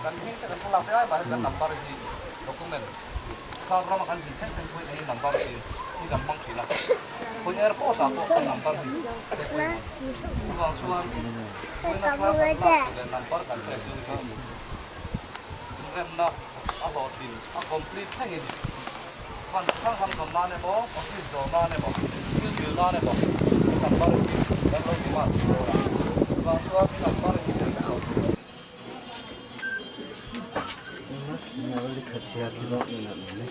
kan hing kan pulang dia bah kan number di dokumen kalau makan di hing kan punya ini number di gampang sih lah punya airport aku kan number di uang suan punya number kan saya juga remna about din a complete thing kan kan na ne bo complete zona ne bo skill na ne bo number di level di mas uang suan number di Ini kerja kita ini.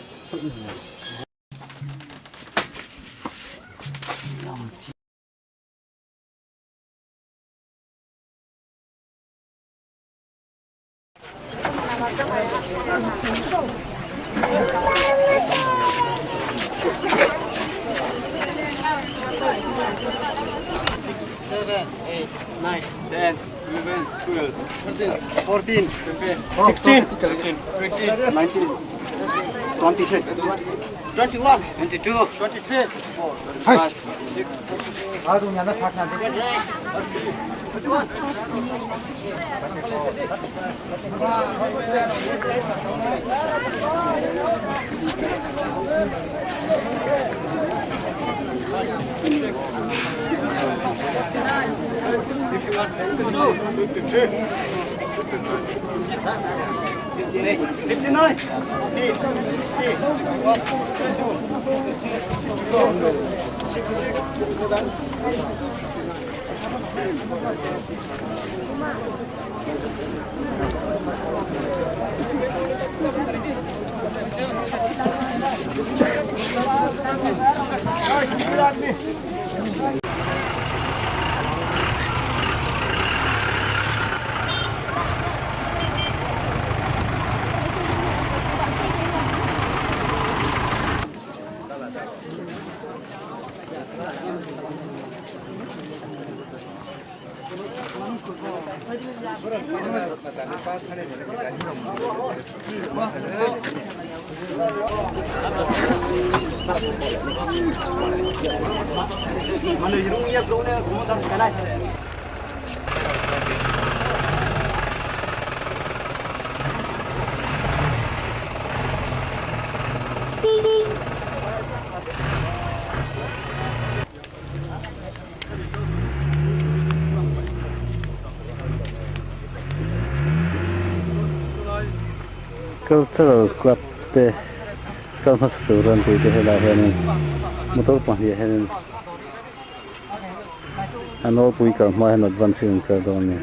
Seven, 8, 9, 10, 11, 12, 13, 14, 16, 17, 18, 19, 20, 21, 22, 23, 24, 25, 26, Mana hidung ya belum ni, kamu tak kenal. Cultural club te kalmas turan te hela hen motor pahia hen anol pui ka ma hen advancing ka don ni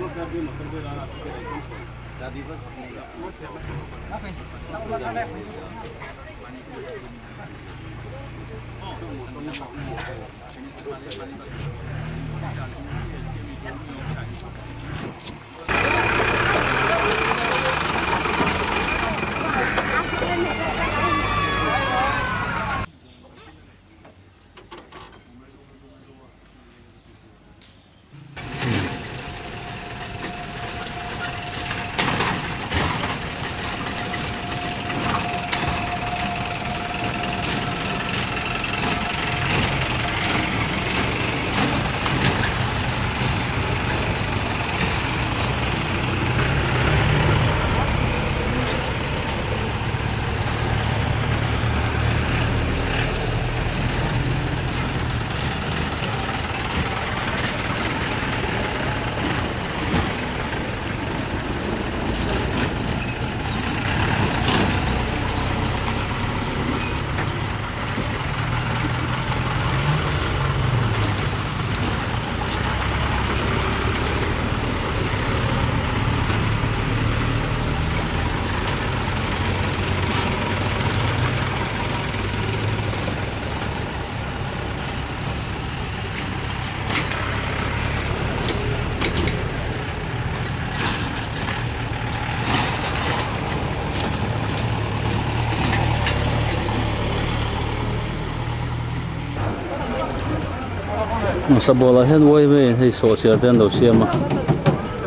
sa bola hen woi me hei so chiar ten do siama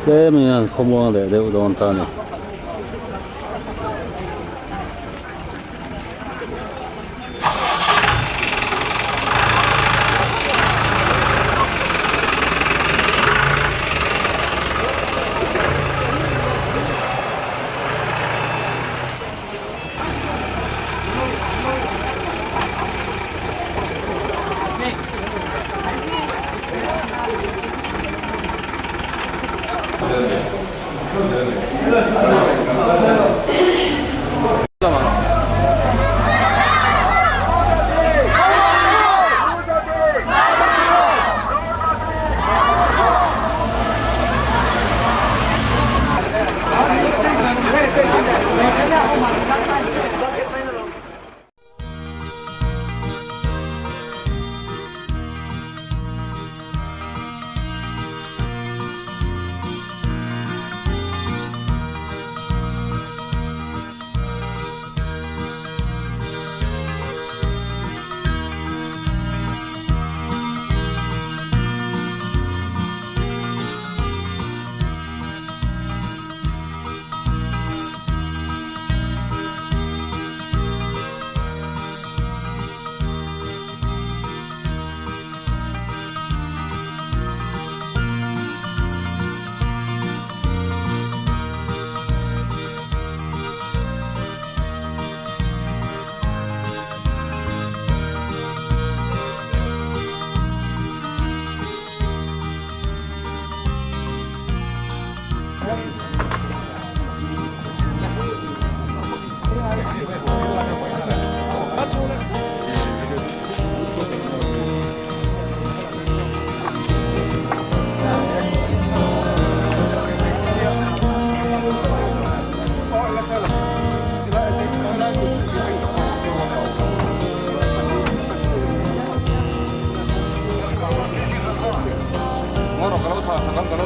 te mi an khomo le de udon ta ni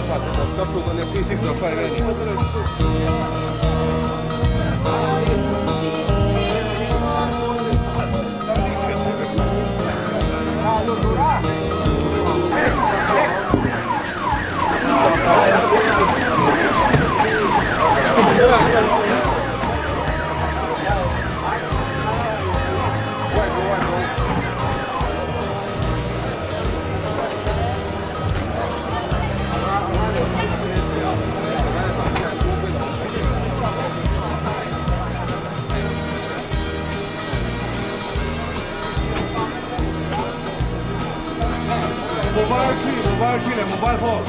ska prova den 365. Mobile phone.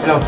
Hello.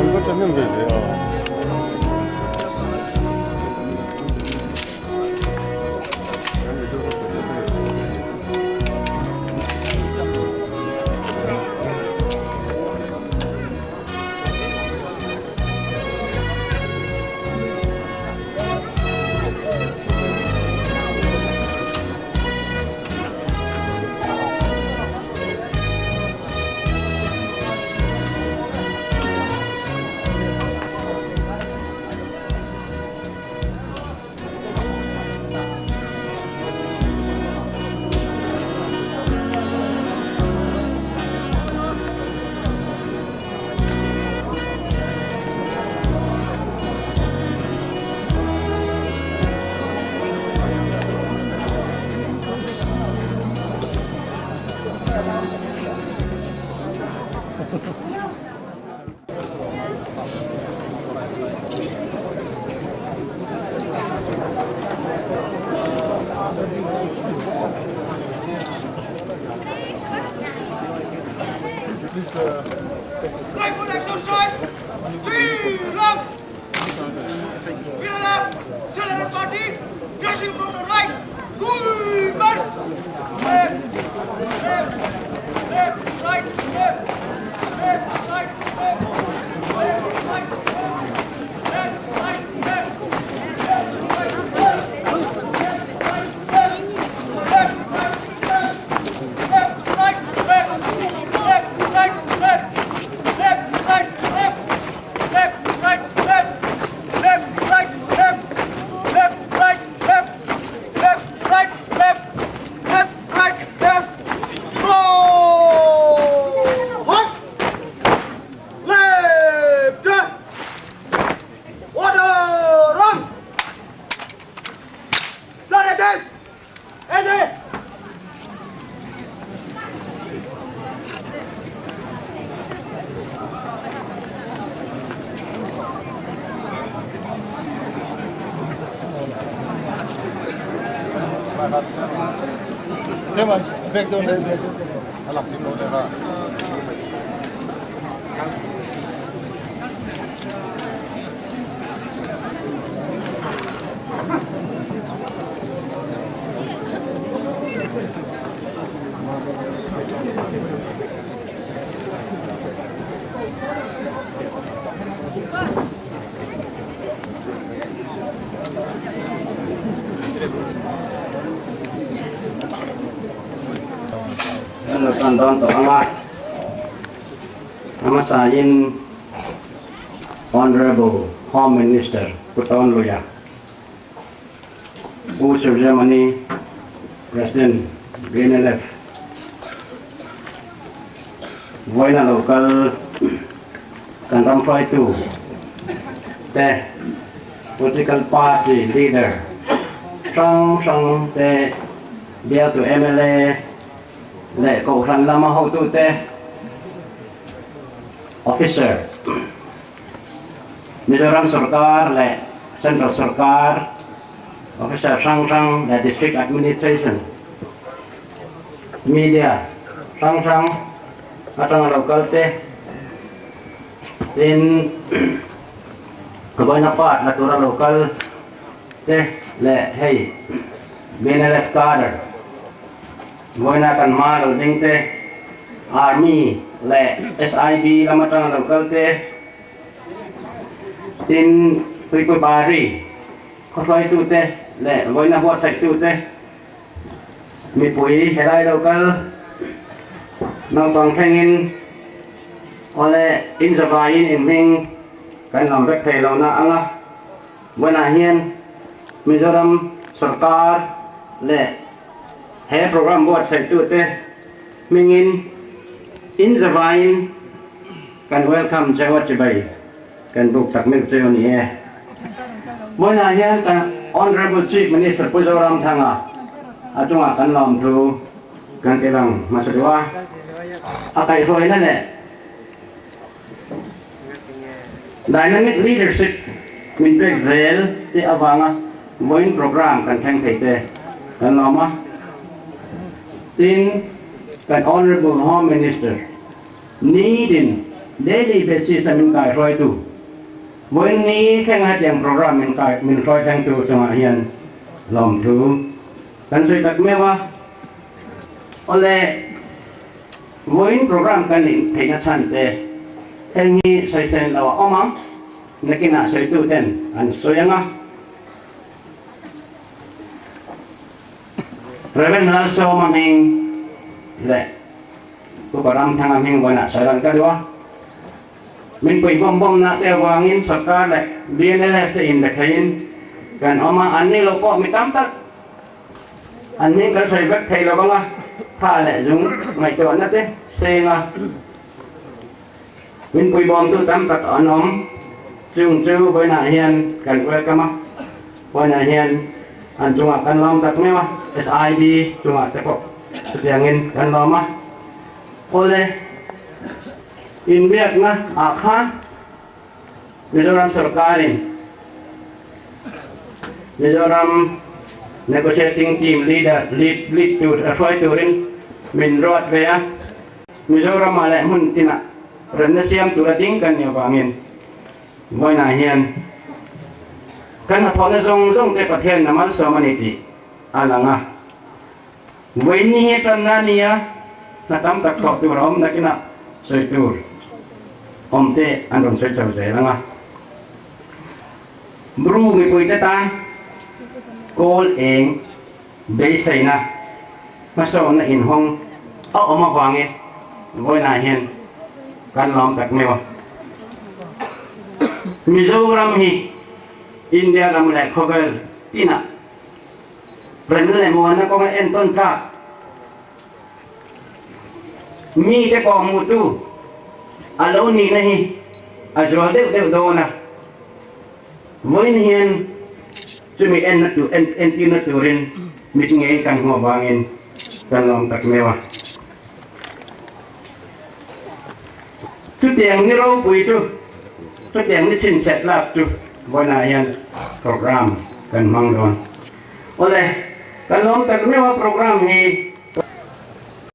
이거 잡는 거예요. Right foot exercise. 3 left. Wheel left. Celebrate party. Crashing from the right. Good march. Left. Left. Left. Right. Left. Left. Right. Left. Left. Right. Left. Left. Right. Left. Left. Right. Left. Left. Right. Left. Left. Right. Left. Left. Right. Left. Left. Right. Left. Left. Right. Left. thế mà việc đâu đấy làm gì đâu đấy mà Tonton Amat Nama Sayin Honorable Home Minister Puton Luya Usur Germany President BNLF Voina Local Kantam Fai Tu Te Political Party Leader Song Te Dia Tu MLA Lệ cổ khăn lama hậu tu te officer Mizoram Sarkar lệ Central Sarkar officer sang lệ district administration media sang atang local te in kebanyakan part natural local te lệ hey BNLF cadre Voi na kan mal ding te army le SIB lamatang local te tin tui bari ko foi tu te le voi na bot sek tu te mi pui helai local nong tong thengin ole in zavain in ming kan lam rek thei lo na anga voi na hian Mizoram Sarkar le He program buat saya tu mingin in Zavain kan welcome jawat cibai kan buk takmir cion ye. Mana ya kan Honorable Chief Minister Mizoram thanga atunga kan lam tu kan kelang masa dua akai hoi na ne dynamic leadership min bek zel ti awanga moin program kan thang thei te kan lama in an Honorable Home Minister needing daily basis min kai roi tu when ni khang hat yang program min kai min roi thang tu chang hian lom thu kan soi tak mewa ole when program kan ni thei na chan te engi soi sen lawa oma nakina soi tu ten an soyanga Reven also maming le ko param thang aming wana saran ka dua min pui bom na te wangin sarkar le BNLF te in the kain kan oma anni lo ko mi tam tak anni ka sai bek thei lo banga tha le jung ngai to na te senga min pui bom tu tam tak anom chung chu với na hian kan ko ka ma với na hian an chunga kan lam tak mewa SIB chunga te ko tiangin kan lama ole in biak na akha Mizoram Sarkarin Mizoram negotiating team lead to try to rin min rot vea Mizoram ale mun tina renesiam turating kan ya bangin moi na hian kan phone zong te pathen namal somaniti alanga Wini ni tan niya na tam tak thok tu rom na kina soi tur om te andon soi chau se langa bru mi pui te ta kol eng be sai na ma so na in hong a oma wange voi na hian kan lom tak mewa Mizoram hi India lam le khogal tina Prenul le mo na ko en ton ka mi te ko mutu alo ni nahi ajwa de do na moin hian chumi en tu en ti na turin mit nge kan ho bangin kan lom tak mewa tu tiang ni ro pui tu tu tiang ni chin chat lap tu bona hian program kan mang don ole kan lom tak mewa program ni